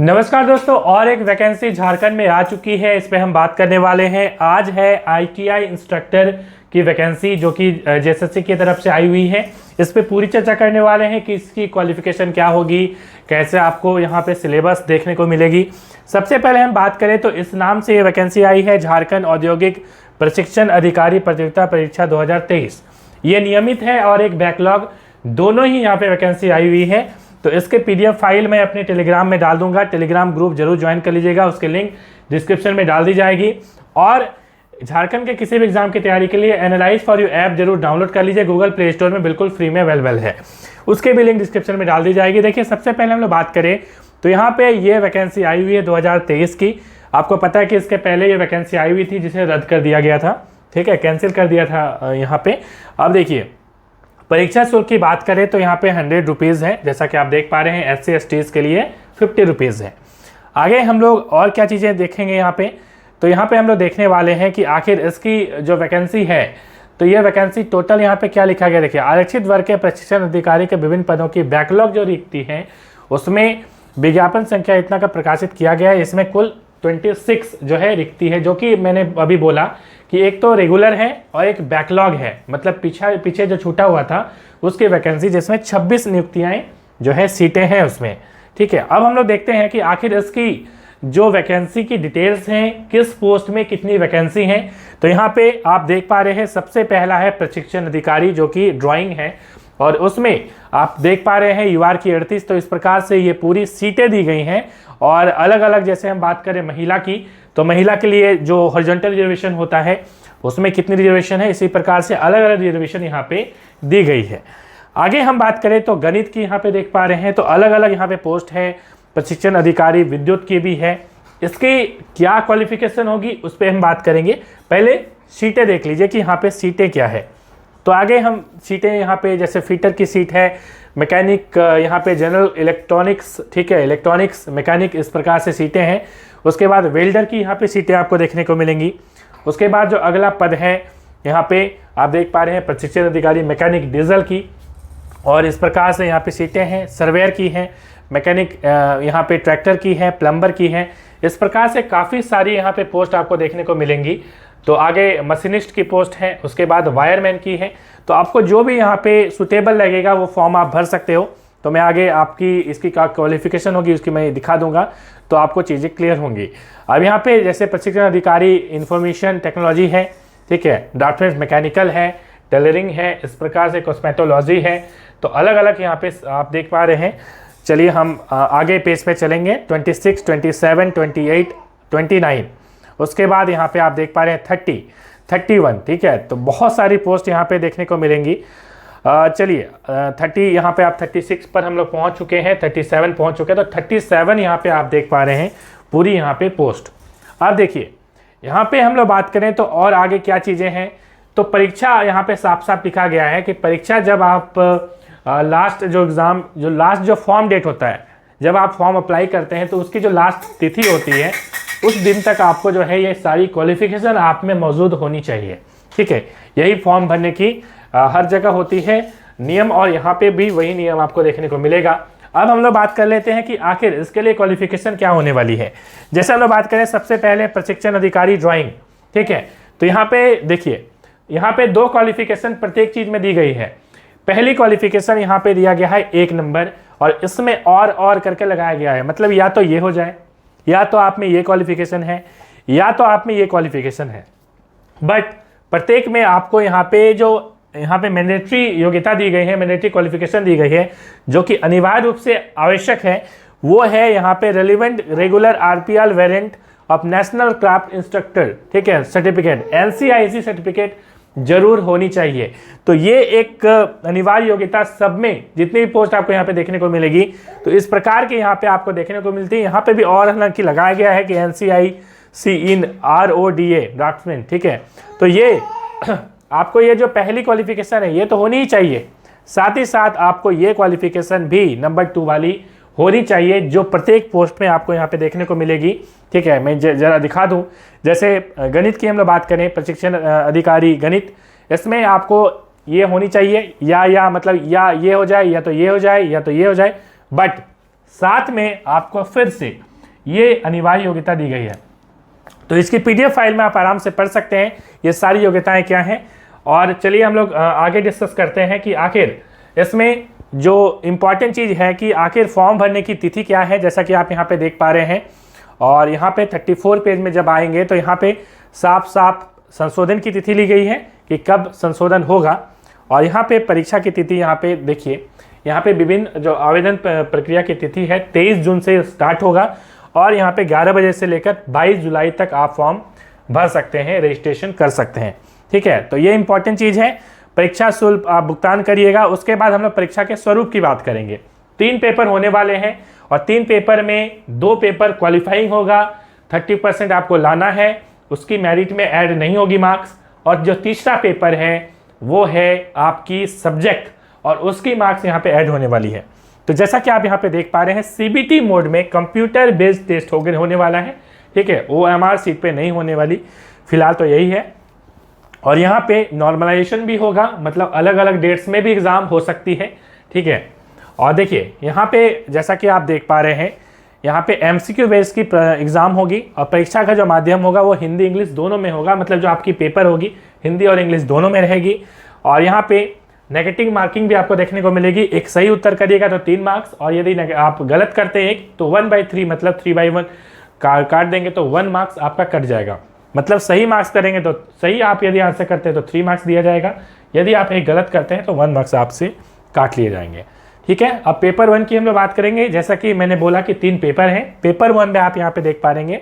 नमस्कार दोस्तों, और एक वैकेंसी झारखंड में आ चुकी है। इस पे हम बात करने वाले हैं। आज है आईटीआई इंस्ट्रक्टर की वैकेंसी जो कि जेएसएससी की तरफ से आई हुई है। इस पे पूरी चर्चा करने वाले हैं कि इसकी क्वालिफिकेशन क्या होगी, कैसे आपको यहाँ पे सिलेबस देखने को मिलेगी। सबसे पहले हम बात करें तो इस नाम से ये वैकेंसी आई है, झारखंड औद्योगिक प्रशिक्षण अधिकारी प्रतियोगिता परीक्षा 2023। ये नियमित है और एक बैकलॉग, दोनों ही यहाँ पे वैकेंसी आई हुई है। तो इसके पीडीएफ फाइल मैं अपने टेलीग्राम में डाल दूंगा। टेलीग्राम ग्रुप जरूर ज्वाइन कर लीजिएगा, उसके लिंक डिस्क्रिप्शन में डाल दी जाएगी। और झारखंड के किसी भी एग्जाम की तैयारी के लिए एनालाइज फॉर यू ऐप जरूर डाउनलोड कर लीजिए, गूगल प्ले स्टोर में बिल्कुल फ्री में अवेलेबल है। उसके भी लिंक डिस्क्रिप्शन में डाल दी जाएगी। देखिए, सबसे पहले हम लोग बात करें तो यहाँ पे ये वैकेंसी आई हुई है 2023 की। आपको पता है कि इसके पहले ये वैकेंसी आई हुई थी जिसे रद्द कर दिया गया था, ठीक है, कैंसिल कर दिया था यहाँ पे। अब देखिए, परीक्षा शुल्क की बात करें तो यहाँ पे 100 रुपीज़ है, जैसा कि आप देख पा रहे हैं। SC STs के लिए 50 रुपीज़ है। आगे हम लोग और क्या चीज़ें देखेंगे यहाँ पे, तो यहाँ पे हम लोग देखने वाले हैं कि आखिर इसकी जो वैकेंसी है, तो ये वैकेंसी टोटल यहाँ पे क्या लिखा गया। देखिए, आरक्षित वर्ग के प्रशिक्षण अधिकारी के विभिन्न पदों की बैकलॉग जो रिक्ति है उसमें विज्ञापन संख्या इतना का प्रकाशित किया गया है। इसमें कुल 26 जो है रिक्ति है, जो कि मैंने अभी बोला कि एक तो रेगुलर है और एक बैकलॉग है, मतलब पीछे जो छूटा हुआ था उसकी वैकेंसी, जिसमें 26 नियुक्तियां जो है सीटें हैं उसमें, ठीक है। अब हम लोग देखते हैं कि आखिर इसकी जो वैकेंसी की डिटेल्स हैं, किस पोस्ट में कितनी वैकेंसी हैं। तो यहाँ पे आप देख पा रहे हैं, सबसे पहला है प्रशिक्षण अधिकारी जो कि ड्राइंग है, और उसमें आप देख पा रहे हैं UR की 38। तो इस प्रकार से ये पूरी सीटें दी गई हैं। और अलग अलग, जैसे हम बात करें महिला की, तो महिला के लिए जो हॉरिजॉन्टल रिजर्वेशन होता है उसमें कितनी रिजर्वेशन है, इसी प्रकार से अलग अलग रिजर्वेशन यहाँ पे दी गई है। आगे हम बात करें तो गणित की यहाँ पे देख पा रहे हैं, तो अलग अलग यहाँ पे पोस्ट है। प्रशिक्षण अधिकारी विद्युत की भी है। इसकी क्या क्वालिफिकेशन होगी उस पर हम बात करेंगे। पहले सीटें देख लीजिए कि यहाँ पे सीटें क्या है। तो आगे हम सीटें यहाँ पे, जैसे फिटर की सीट है, मैकेनिक, यहाँ पे जनरल इलेक्ट्रॉनिक्स, ठीक है, इलेक्ट्रॉनिक्स मैकेनिक, इस प्रकार से सीटें हैं। उसके बाद वेल्डर की यहाँ पे सीटें आपको देखने को मिलेंगी। उसके बाद जो अगला पद है यहाँ पे आप देख पा रहे हैं, प्रशिक्षण अधिकारी मैकेनिक डीजल की, और इस प्रकार से यहाँ पे सीटें हैं। सर्वेयर की हैं, मैकेनिक यहाँ पे ट्रैक्टर की है, प्लम्बर की है। इस प्रकार से काफ़ी सारी यहाँ पे पोस्ट आपको देखने को मिलेंगी। तो आगे मशीनिस्ट की पोस्ट है, उसके बाद वायरमैन की है। तो आपको जो भी यहाँ पे सुटेबल लगेगा वो फॉर्म आप भर सकते हो। तो मैं आगे आपकी इसकी क्या क्वालिफिकेशन होगी उसकी मैं दिखा दूंगा, तो आपको चीज़ें क्लियर होंगी। अब यहाँ पे जैसे प्रशिक्षण अधिकारी इंफॉर्मेशन टेक्नोलॉजी है, ठीक है, ड्राफ्टमैन मैकेनिकल है, टेलरिंग है, इस प्रकार से कॉस्मेटोलॉजी है। तो अलग अलग यहाँ पे आप देख पा रहे हैं। चलिए हम आगे पेज पे चलेंगे। 26, 27, 28, 29, उसके बाद यहाँ पे आप देख पा रहे हैं 30, 31, ठीक है। तो बहुत सारी पोस्ट यहाँ पे देखने को मिलेंगी। चलिए 30, यहाँ पे आप 36 पर हम लोग पहुँच चुके हैं, 37 पहुँच चुके हैं। तो 37 यहाँ पे आप देख पा रहे हैं पूरी यहाँ पे पोस्ट। अब देखिए, यहाँ पे हम लोग बात करें तो और आगे क्या चीज़ें हैं। तो परीक्षा यहाँ पे साफ साफ लिखा गया है कि परीक्षा जब आप लास्ट जो एग्ज़ाम, जो लास्ट जो फॉर्म डेट होता है, जब आप फॉर्म अप्लाई करते हैं तो उसकी जो लास्ट तिथि होती है उस दिन तक आपको जो है ये सारी क्वालिफिकेशन आप में मौजूद होनी चाहिए, ठीक है। यही फॉर्म भरने की हर जगह होती है नियम, और यहाँ पे भी वही नियम आपको देखने को मिलेगा। अब हम लोग बात कर लेते हैं कि आखिर इसके लिए क्वालिफिकेशन क्या होने वाली है। जैसे हम लोग बात करें, सबसे पहले प्रशिक्षण अधिकारी ड्राइंग, ठीक है। तो यहाँ पे देखिए, यहाँ पे 2 क्वालिफिकेशन प्रत्येक चीज़ में दी गई है। पहली क्वालिफिकेशन यहाँ पे दिया गया है 1 नंबर, और इसमें और करके लगाया गया है, मतलब या तो ये हो जाए, या तो आप में ये क्वालिफिकेशन है, या तो आप में ये क्वालिफिकेशन है। बट प्रत्येक में आपको यहाँ पे मैंडेटरी योग्यता दी गई है, मैंडेटरी क्वालिफिकेशन दी गई है, जो कि अनिवार्य रूप से आवश्यक है। वो है यहाँ पे relevant regular RPL variant of national craft instructor, ठीक है, सर्टिफिकेट, NCIC सर्टिफिकेट जरूर होनी चाहिए। तो ये एक अनिवार्य योग्यता सब में, जितनी भी पोस्ट आपको यहाँ पे देखने को मिलेगी, तो इस प्रकार के यहाँ पे आपको देखने को मिलती है। यहाँ पे भी और हालांकि लगाया गया है कि NCIC इन RODA ड्राफ्टमैन, ठीक है। तो ये आपको ये जो पहली क्वालिफिकेशन है ये तो होनी ही चाहिए, साथ ही साथ आपको ये क्वालिफिकेशन भी नंबर 2 वाली होनी चाहिए, जो प्रत्येक पोस्ट में आपको यहाँ पे देखने को मिलेगी, ठीक है। मैं जरा दिखा दूं, जैसे गणित की हम लोग बात करें, प्रशिक्षण अधिकारी गणित, इसमें आपको ये होनी चाहिए, या मतलब या ये हो जाए, या तो ये हो जाए, या तो ये हो जाए। बट साथ में आपको फिर से ये अनिवार्य योग्यता दी गई है। तो इसकी PDF फाइल में आप आराम से पढ़ सकते हैं ये सारी योग्यताएं क्या हैं। और चलिए हम लोग आगे डिस्कस करते हैं कि आखिर इसमें जो इम्पॉर्टेंट चीज़ है कि आखिर फॉर्म भरने की तिथि क्या है, जैसा कि आप यहाँ पे देख पा रहे हैं। और यहाँ पे 34 पेज में जब आएंगे तो यहाँ पे साफ साफ संशोधन की तिथि ली गई है कि कब संशोधन होगा। और यहाँ पे परीक्षा की तिथि यहाँ पे देखिए, यहाँ पे विभिन्न जो आवेदन प्रक्रिया की तिथि है 23 जून से स्टार्ट होगा और यहाँ पे 11 बजे से लेकर 22 जुलाई तक आप फॉर्म भर सकते हैं, रजिस्ट्रेशन कर सकते हैं। ठीक है, तो ये इंपॉर्टेंट चीज़ है। परीक्षा शुल्क आप भुगतान करिएगा। उसके बाद हम लोग परीक्षा के स्वरूप की बात करेंगे। 3 पेपर होने वाले हैं और 3 पेपर में 2 पेपर क्वालिफाइंग होगा, 30% आपको लाना है, उसकी मेरिट में ऐड नहीं होगी मार्क्स। और जो तीसरा पेपर है वो है आपकी सब्जेक्ट और उसकी मार्क्स यहाँ पे ऐड होने वाली है। तो जैसा कि आप यहाँ पे देख पा रहे हैं CBT मोड में कंप्यूटर बेस्ड टेस्ट होने वाला है। ठीक है, OMR सीट पे नहीं होने वाली, फिलहाल तो यही है। और यहाँ पे नॉर्मलाइजेशन भी होगा, मतलब अलग अलग डेट्स में भी एग्जाम हो सकती है। ठीक है, और देखिए यहाँ पे जैसा कि आप देख पा रहे हैं यहाँ पे MCQ बेस्ड की एग्जाम होगी और परीक्षा का जो माध्यम होगा वो हिंदी इंग्लिश दोनों में होगा, मतलब जो आपकी पेपर होगी हिंदी और इंग्लिश दोनों में रहेगी। और यहाँ पे नेगेटिव मार्किंग भी आपको देखने को मिलेगी। एक सही उत्तर करिएगा तो 3 मार्क्स और यदि आप गलत करते हैं तो 1/3 मतलब 3/1 काट देंगे तो 1 मार्क्स आपका कट जाएगा। मतलब सही मार्क्स करेंगे तो सही, आप यदि आंसर करते हैं तो 3 मार्क्स दिया जाएगा, यदि आप एक गलत करते हैं तो 1 मार्क्स आपसे काट लिए जाएंगे। ठीक है, अब पेपर 1 की हम लोग बात करेंगे। जैसा कि मैंने बोला कि 3 पेपर हैं। पेपर 1 में आप यहाँ पे देख पा रहेंगे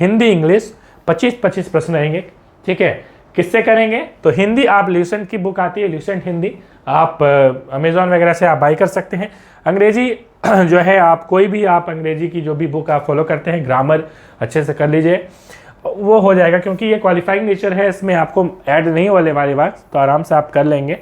हिंदी इंग्लिश 25-25 प्रश्न रहेंगे। ठीक है, किससे करेंगे तो हिंदी आप ल्यूसेंट की बुक आती है, ल्यूसेंट हिंदी, आप अमेजोन वगैरह से आप बाई कर सकते हैं। अंग्रेजी जो है आप कोई भी आप अंग्रेजी की जो भी बुक आप फॉलो करते हैं, ग्रामर अच्छे से कर लीजिए, वो हो जाएगा क्योंकि ये क्वालिफाइंग नेचर है, इसमें आपको ऐड नहीं होने वाली बात, तो आराम से आप कर लेंगे।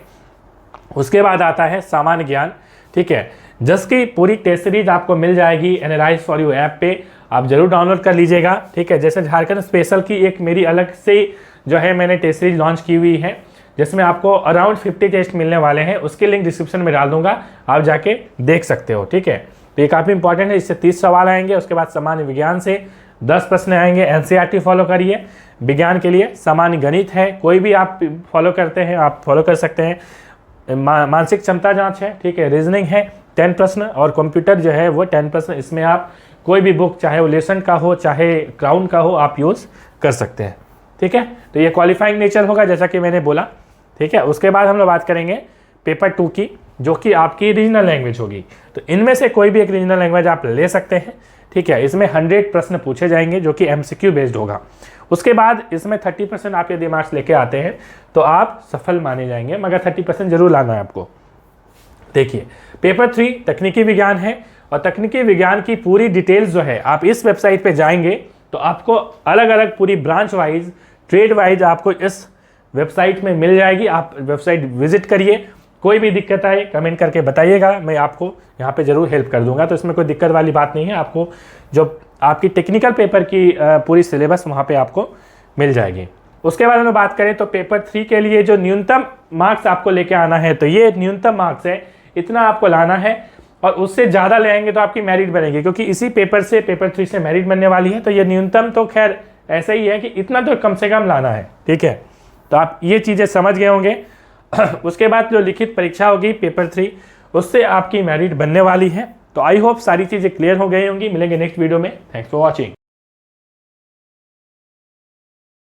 उसके बाद आता है सामान्य ज्ञान। ठीक है, जिसकी पूरी टेस्ट सीरीज आपको मिल जाएगी एनालाइज फॉर यू ऐप पे, आप जरूर डाउनलोड कर लीजिएगा। ठीक है, जैसे झारखंड स्पेशल की एक मेरी अलग से जो है मैंने टेस्ट सीरीज लॉन्च की हुई है जिसमें आपको अराउंड 50 टेस्ट मिलने वाले हैं, उसकी लिंक डिस्क्रिप्शन में डाल दूंगा, आप जाके देख सकते हो। ठीक है, तो ये काफ़ी इंपॉर्टेंट है। इससे 30 सवाल आएंगे। उसके बाद सामान्य विज्ञान से 10 प्रश्न आएंगे। NCERT फॉलो करिए। विज्ञान के लिए सामान्य गणित है, कोई भी आप फॉलो करते हैं आप फॉलो कर सकते हैं। मानसिक क्षमता जांच है। ठीक है, रीजनिंग है 10 प्रश्न और कंप्यूटर जो है वो 10 प्रश्न। इसमें आप कोई भी बुक चाहे वो लेसन का हो चाहे क्राउन का हो आप यूज़ कर सकते हैं। ठीक है, तो ये क्वालिफाइंग नेचर होगा जैसा कि मैंने बोला। ठीक है, उसके बाद हम लोग बात करेंगे पेपर 2 की, जो कि आपकी रीजनल लैंग्वेज होगी। तो इनमें से कोई भी एक रीजनल लैंग्वेज आप ले सकते हैं। ठीक है, इसमें 100 प्रश्न पूछे जाएंगे जो कि MCQ बेस्ड होगा। उसके बाद इसमें 30% आप यदि मार्क्स लेके आते हैं तो आप सफल माने जाएंगे, मगर 30% जरूर लाना है आपको। देखिए, पेपर 3 तकनीकी विज्ञान है और तकनीकी विज्ञान की पूरी डिटेल्स जो है आप इस वेबसाइट पे जाएंगे तो आपको अलग अलग पूरी ब्रांच वाइज ट्रेड वाइज आपको इस वेबसाइट में मिल जाएगी। आप वेबसाइट विजिट करिए, कोई भी दिक्कत आए कमेंट करके बताइएगा, मैं आपको यहाँ पे ज़रूर हेल्प कर दूंगा। तो इसमें कोई दिक्कत वाली बात नहीं है, आपको जो आपकी टेक्निकल पेपर की पूरी सिलेबस वहाँ पे आपको मिल जाएगी। उसके बाद हम बात करें तो पेपर 3 के लिए जो न्यूनतम मार्क्स आपको लेके आना है, तो ये न्यूनतम मार्क्स है, इतना आपको लाना है और उससे ज़्यादा ले आएंगे तो आपकी मेरिट बनेगी, क्योंकि इसी पेपर से पेपर 3 से मेरिट बनने वाली है। तो ये न्यूनतम तो खैर ऐसा ही है कि इतना तो कम से कम लाना है। ठीक है, तो आप ये चीज़ें समझ गए होंगे। उसके बाद जो लिखित परीक्षा होगी पेपर 3, उससे आपकी मेरिट बनने वाली है। तो आई होप सारी चीज़ें क्लियर हो गई होंगी। मिलेंगे नेक्स्ट वीडियो में। Thanks for watching.